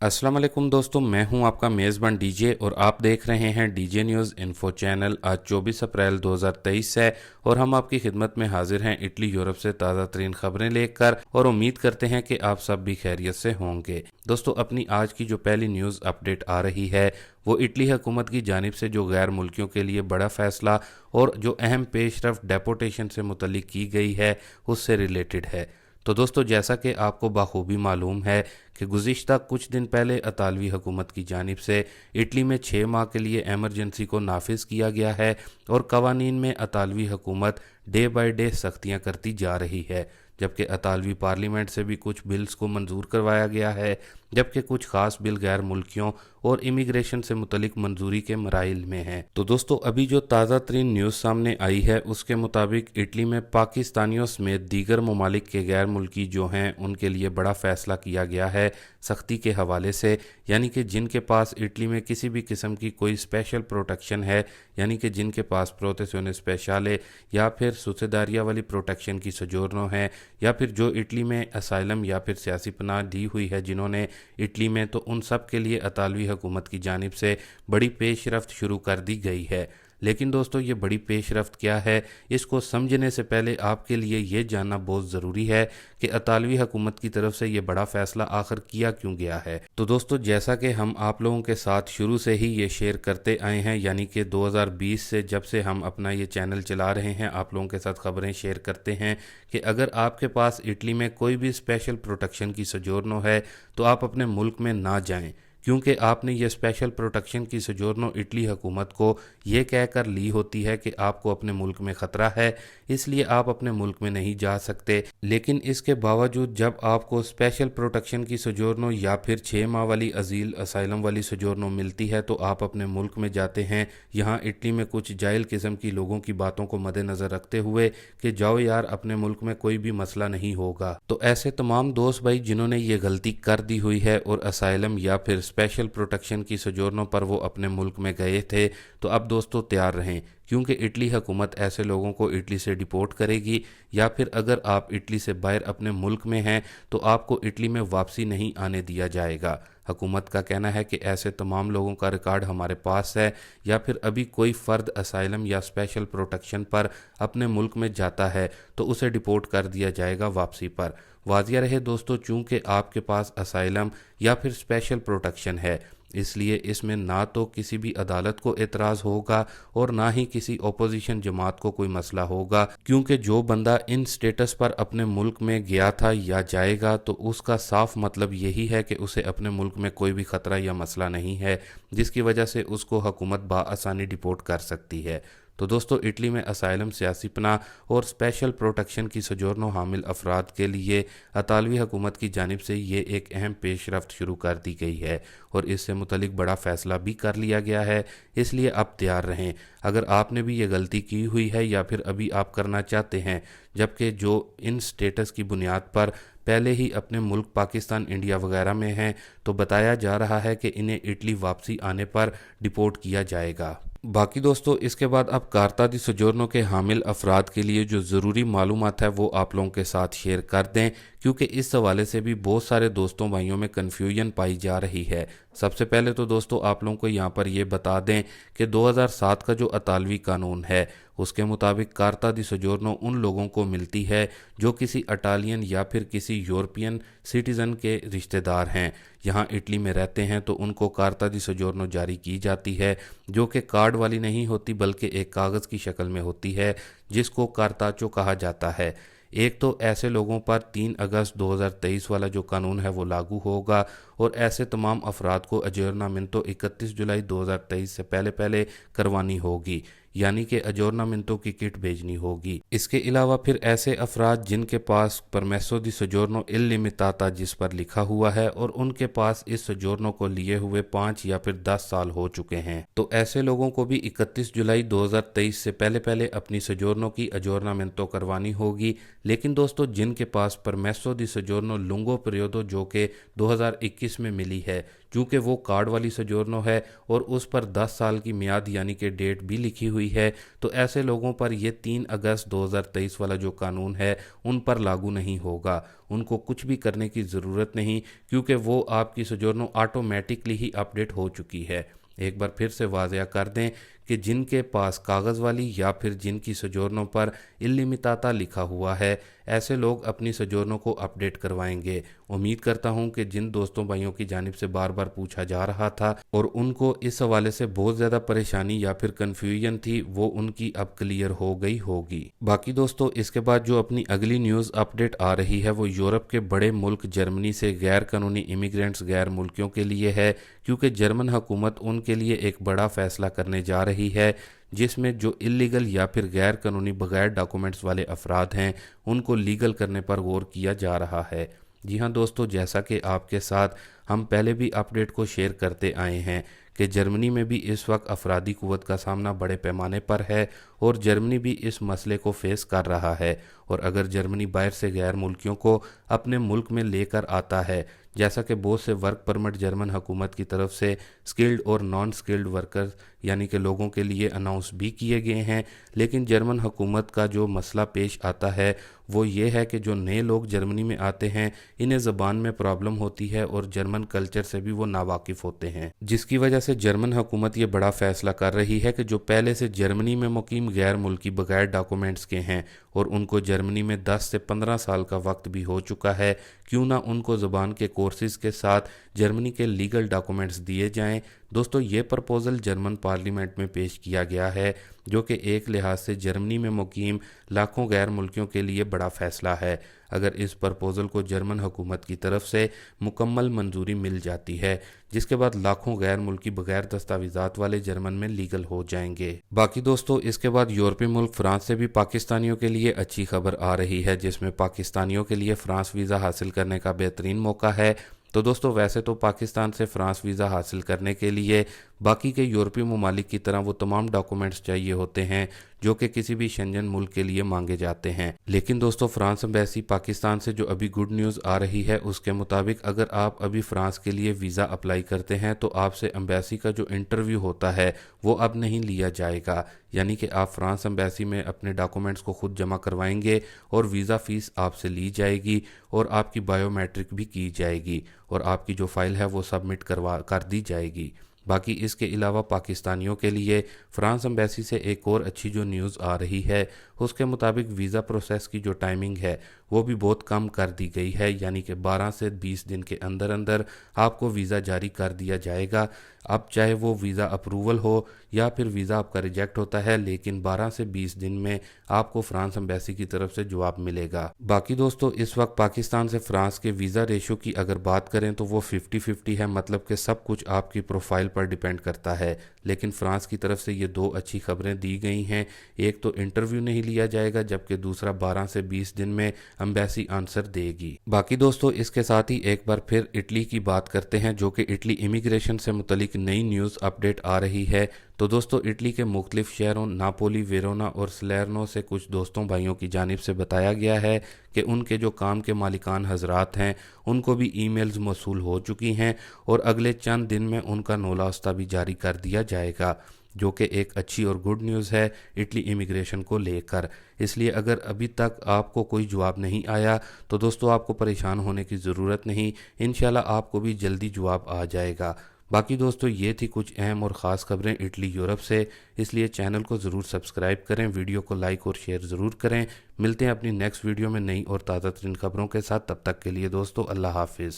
अस्सलाम वालेकुम दोस्तों, मैं हूं आपका मेज़बान डीजे और आप देख रहे हैं डीजे न्यूज़ इन्फो चैनल। आज 24 अप्रैल 2023 है और हम आपकी खिदमत में हाजिर हैं इटली यूरोप से ताज़ा तरीन खबरें लेकर और उम्मीद करते हैं कि आप सब भी खैरियत से होंगे। दोस्तों, अपनी आज की जो पहली न्यूज़ अपडेट आ रही है वो इटली हुकूमत की जानिब से जो गैर मुल्कियों के लिए बड़ा फैसला और जो अहम पेशरफ डेपोटेशन से मुतल्लिक की गई है उससे रिलेटेड है। तो दोस्तों, जैसा कि आपको बाखूबी मालूम है कि गुज़िश्ता कुछ दिन पहले इतालवी हुकूमत की जानिब से इटली में 6 माह के लिए एमरजेंसी को नाफिज किया गया है और कवानीन में इतालवी हुकूमत डे बाय डे सख्तियाँ करती जा रही है, जबकि इतालवी पार्लियामेंट से भी कुछ बिल्स को मंजूर करवाया गया है, जबकि कुछ खास बिल गैर मुल्कियों और इमिग्रेशन से मुतलिक मंजूरी के मराइल में हैं। तो दोस्तों, अभी जो ताज़ा तरीन न्यूज़ सामने आई है उसके मुताबिक इटली में पाकिस्तानियों समेत दीगर ममालिक के गैर मुल्की जो हैं उनके लिए बड़ा फैसला किया गया है सख्ती के हवाले से, यानी कि जिनके पास इटली में किसी भी किस्म की कोई स्पेशल प्रोटेक्शन है, यानी कि जिनके पास प्रोटेक्शन स्पेशले या फिर सुसेदारिया वाली प्रोटेक्शन की सजोरनो है, या फिर जो इटली में असाइलम या फिर सियासी पनाह दी हुई है जिन्होंने इटली में, तो उन सब के लिए इतालवी हुकूमत की जानिब से बड़ी पेशरफ्त शुरू कर दी गई है। लेकिन दोस्तों, ये बड़ी पेशरफ्त क्या है, इसको समझने से पहले आपके लिए ये जानना बहुत ज़रूरी है कि इतालवी हुकूमत की तरफ से ये बड़ा फ़ैसला आखिर किया क्यों गया है। तो दोस्तों, जैसा कि हम आप लोगों के साथ शुरू से ही ये शेयर करते आए हैं, यानी कि 2020 से जब से हम अपना ये चैनल चला रहे हैं, आप लोगों के साथ खबरें शेयर करते हैं कि अगर आपके पास इटली में कोई भी स्पेशल प्रोटेक्शन की सजोरनो है तो आप अपने मुल्क में ना जाएं, क्योंकि आपने ये स्पेशल प्रोटेक्शन की सजोरनो इटली हुकूमत को ये कह कर ली होती है कि आपको अपने मुल्क में ख़तरा है, इसलिए आप अपने मुल्क में नहीं जा सकते। लेकिन इसके बावजूद जब आपको स्पेशल प्रोटेक्शन की सजोरनो या फिर 6 माह वाली अजील असाइलम वाली सजोरनो मिलती है तो आप अपने मुल्क में जाते हैं। यहाँ इटली में कुछ जाहिल किस्म की लोगों की बातों को मद्देनज़र रखते हुए कि जाओ यार, अपने मुल्क में कोई भी मसला नहीं होगा। तो ऐसे तमाम दोस्त भाई जिन्होंने ये गलती कर दी हुई है और असाइलम या फिर स्पेशल प्रोटेक्शन की सजोरनों पर वो अपने मुल्क में गए थे, तो अब दोस्तों तैयार रहें, क्योंकि इटली हुकूमत ऐसे लोगों को इटली से डिपोर्ट करेगी, या फिर अगर आप इटली से बाहर अपने मुल्क में हैं तो आपको इटली में वापसी नहीं आने दिया जाएगा। हुकूमत का कहना है कि ऐसे तमाम लोगों का रिकॉर्ड हमारे पास है, या फिर अभी कोई फ़र्द असाइलम या स्पेशल प्रोटेक्शन पर अपने मुल्क में जाता है तो उसे डिपोर्ट कर दिया जाएगा वापसी पर। वाज़िया रहे दोस्तों, चूँकि आपके पास असाइलम या फिर स्पेशल प्रोटेक्शन है, इसलिए इसमें ना तो किसी भी अदालत को एतराज़ होगा और ना ही किसी ओपोजिशन जमात को कोई मसला होगा, क्योंकि जो बंदा इन स्टेटस पर अपने मुल्क में गया था या जाएगा तो उसका साफ मतलब यही है कि उसे अपने मुल्क में कोई भी ख़तरा या मसला नहीं है, जिसकी वजह से उसको हुकूमत बाआसानी डिपोर्ट कर सकती है। तो दोस्तों, इटली में असाइलम, सियासी पनाह और स्पेशल प्रोटेक्शन की सजोरनो हामिल अफराद के लिए इतालवी हुकूमत की जानिब से ये एक अहम पेशरफ्त शुरू कर दी गई है और इससे मुतलिक बड़ा फ़ैसला भी कर लिया गया है, इसलिए अब तैयार रहें। अगर आपने भी ये गलती की हुई है या फिर अभी आप करना चाहते हैं, जबकि जो इन स्टेटस की बुनियाद पर पहले ही अपने मुल्क पाकिस्तान, इंडिया वगैरह में हैं, तो बताया जा रहा है कि इन्हें इटली वापसी आने पर डिपोर्ट किया जाएगा। बाकी दोस्तों, इसके बाद अब कारता दी सजोरनों के हामिल अफराद के लिए जो ज़रूरी मालूमात है वो आप लोगों के साथ शेयर कर दें, क्योंकि इस हवाले से भी बहुत सारे दोस्तों भाइयों में कन्फ्यूजन पाई जा रही है। सबसे पहले तो दोस्तों, आप लोगों को यहाँ पर ये बता दें कि 2007 का जो इतालवी कानून है उसके मुताबिक कारता दी सजोरनो उन लोगों को मिलती है जो किसी इटालियन या फिर किसी यूरोपियन सिटीज़न के रिश्तेदार हैं, यहाँ इटली में रहते हैं, तो उनको कारता दी सजोरनो जारी की जाती है, जो कि कार्ड वाली नहीं होती बल्कि एक कागज़ की शक्ल में होती है, जिसको कारताचो कहा जाता है। एक तो ऐसे लोगों पर 3 अगस्त 2023 वाला जो कानून है वो लागू होगा और ऐसे तमाम अफराद को अजोरनामेंटो 31 जुलाई 2023 से पहले पहले करवानी होगी, यानी कि अजोरनामेंटो की किट भेजनी होगी। इसके अलावा फिर ऐसे अफराद जिनके पास परमेसो दी सजोरनो इल्लिमिटाता जिस पर लिखा हुआ है और उनके पास इस सजोरनो को लिए हुए 5 या फिर 10 साल हो चुके हैं, तो ऐसे लोगों को भी 31 जुलाई 2023 से पहले पहले अपनी सजोरनो की अजोरनामेंटो करवानी होगी। लेकिन दोस्तों, जिनके पास परमेसो दी सजोरनो लुंगो पीरियोडो जो कि 2021 में मिली है, चूँकि वो कार्ड वाली सजोरनो है और उस पर 10 साल की मियाद यानी कि डेट भी लिखी हुई हुई है, तो ऐसे लोगों पर ये 3 अगस्त 2023 वाला जो कानून है उन पर लागू नहीं होगा। उनको कुछ भी करने की ज़रूरत नहीं, क्योंकि वो आपकी सोजोर्नो ऑटोमेटिकली ही अपडेट हो चुकी है। एक बार फिर से वाज़िया कर दें कि जिनके पास कागज़ वाली या फिर जिनकी सोजोर्नो पर इल्लिमिताता लिखा हुआ है, ऐसे लोग अपनी सोजोर्नो को अपडेट करवाएंगे। उम्मीद करता हूं कि जिन दोस्तों भाइयों की जानिब से बार बार पूछा जा रहा था और उनको इस हवाले से बहुत ज़्यादा परेशानी या फिर कन्फ्यूजन थी, वो उनकी अब क्लियर हो गई होगी। बाकी दोस्तों, इसके बाद जो अपनी अगली न्यूज़ अपडेट आ रही है वो यूरोप के बड़े मुल्क जर्मनी से गैर कानूनी इमिग्रेंट्स गैर मुल्कियों के लिए है, क्योंकि जर्मन हुकूमत उनके लिए एक बड़ा फैसला करने जा रही है, जिसमें जो इलीगल या फिर गैर कानूनी बगैर डॉक्यूमेंट्स वाले अफराद हैं उनको लीगल करने पर गौर किया जा रहा है। जी हाँ दोस्तों, जैसा कि आपके साथ हम पहले भी अपडेट को शेयर करते आए हैं कि जर्मनी में भी इस वक्त अफरादी कुव्वत का सामना बड़े पैमाने पर है और जर्मनी भी इस मसले को फेस कर रहा है। और अगर जर्मनी बाहर से गैर मुल्कियों को अपने मुल्क में लेकर आता है, जैसा कि बहुत से वर्क परमिट जर्मन हुकूमत की तरफ से स्किल्ड और नॉन स्किल्ड वर्कर्स यानी कि लोगों के लिए अनाउंस भी किए गए हैं, लेकिन जर्मन हुकूमत का जो मसला पेश आता है वो ये है कि जो नए लोग जर्मनी में आते हैं इन्हें ज़बान में प्रॉब्लम होती है और जर्मन कल्चर से भी वो नावाकिफ़ होते हैं, जिसकी वजह से जर्मन हुकूमत ये बड़ा फैसला कर रही है कि जो पहले से जर्मनी में मुकीम गैर मुल्की बगैर डॉक्यूमेंट्स के हैं और उनको जर्मनी में 10 से 15 साल का वक्त भी हो चुका है, क्यों ना उनको ज़बान के कोर्सेज़ के साथ जर्मनी के लीगल डॉक्यूमेंट्स दिए जाएं। दोस्तों, ये प्रपोज़ल जर्मन पार्लियामेंट में पेश किया गया है, जो कि एक लिहाज से जर्मनी में मुकीम लाखों गैर मुल्कियों के लिए बड़ा फ़ैसला है। अगर इस प्रपोज़ल को जर्मन हुकूमत की तरफ से मुकम्मल मंजूरी मिल जाती है, जिसके बाद लाखों गैर मुल्की बगैर दस्तावेज़ात वाले जर्मन में लीगल हो जाएंगे। बाकी दोस्तों, इसके बाद यूरोपीय मुल्क फ्रांस से भी पाकिस्तानियों के लिए अच्छी खबर आ रही है, जिसमें पाकिस्तानियों के लिए फ़्रांस वीज़ा हासिल करने का बेहतरीन मौका है। तो दोस्तों, वैसे तो पाकिस्तान से फ़्रांस वीज़ा हासिल करने के लिए बाकी के यूरोपीय ममालिक की तरह वो तमाम डॉक्यूमेंट्स चाहिए होते हैं जो कि किसी भी शंजन मुल्क के लिए मांगे जाते हैं। लेकिन दोस्तों, फ्रांस एम्बेसी पाकिस्तान से जो अभी गुड न्यूज़ आ रही है उसके मुताबिक अगर आप अभी फ्रांस के लिए वीज़ा अप्लाई करते हैं तो आपसे एम्बेसी का जो इंटरव्यू होता है वो अब नहीं लिया जाएगा, यानी कि आप फ्रांस एम्बेसी में अपने डॉक्यूमेंट्स को खुद जमा करवाएंगे और वीज़ा फ़ीस आपसे ली जाएगी और आपकी बायोमेट्रिक भी की जाएगी और आपकी जो फ़ाइल है वो सबमिट कर दी जाएगी। बाकी इसके अलावा पाकिस्तानियों के लिए फ्रांस एम्बेसी से एक और अच्छी जो न्यूज़ आ रही है उसके मुताबिक वीज़ा प्रोसेस की जो टाइमिंग है वो भी बहुत कम कर दी गई है, यानी कि 12 से 20 दिन के अंदर अंदर आपको वीज़ा जारी कर दिया जाएगा। अब चाहे वो वीज़ा अप्रूवल हो या फिर वीज़ा आपका रिजेक्ट होता है, लेकिन 12 से 20 दिन में आपको फ्रांस एम्बेसी की तरफ से जवाब मिलेगा। बाकी दोस्तों, इस वक्त पाकिस्तान से फ्रांस के वीज़ा रेशो की अगर बात करें तो वो 50-50 है, मतलब कि सब कुछ आपकी प्रोफाइल पर डिपेंड करता है। लेकिन फ्रांस की तरफ से ये दो अच्छी खबरें दी गई हैं, एक तो इंटरव्यू नहीं लिया जाएगा, जबकि दूसरा 12 से 20 दिन में एम्बेसी आंसर देगी। बाकी दोस्तों, इसके साथ ही एक बार फिर इटली की बात करते हैं, जो कि इटली इमिग्रेशन से मुतलिक नई न्यूज़ अपडेट आ रही है। तो दोस्तों, इटली के मुख्तलिफ शहरों नापोली, वेरोना और सलेर्नो से कुछ दोस्तों भाइयों की जानिब से बताया गया है कि उनके जो काम के मालिकान हजरात हैं उनको भी ईमेल्स मौसूल हो चुकी हैं और अगले चंद दिन में उनका नोलास्ता भी जारी कर दिया जाएगा, जो कि एक अच्छी और गुड न्यूज़ है इटली इमिग्रेशन को लेकर। इसलिए अगर अभी तक आपको कोई जवाब नहीं आया तो दोस्तों आपको परेशान होने की ज़रूरत नहीं, इंशाल्लाह आपको भी जल्दी जवाब आ जाएगा। बाकी दोस्तों, ये थी कुछ अहम और ख़ास खबरें इटली यूरोप से, इसलिए चैनल को ज़रूर सब्सक्राइब करें, वीडियो को लाइक और शेयर ज़रूर करें। मिलते हैं अपनी नेक्स्ट वीडियो में नई और ताज़ा तरीन खबरों के साथ, तब तक के लिए दोस्तों अल्लाह हाफिज़।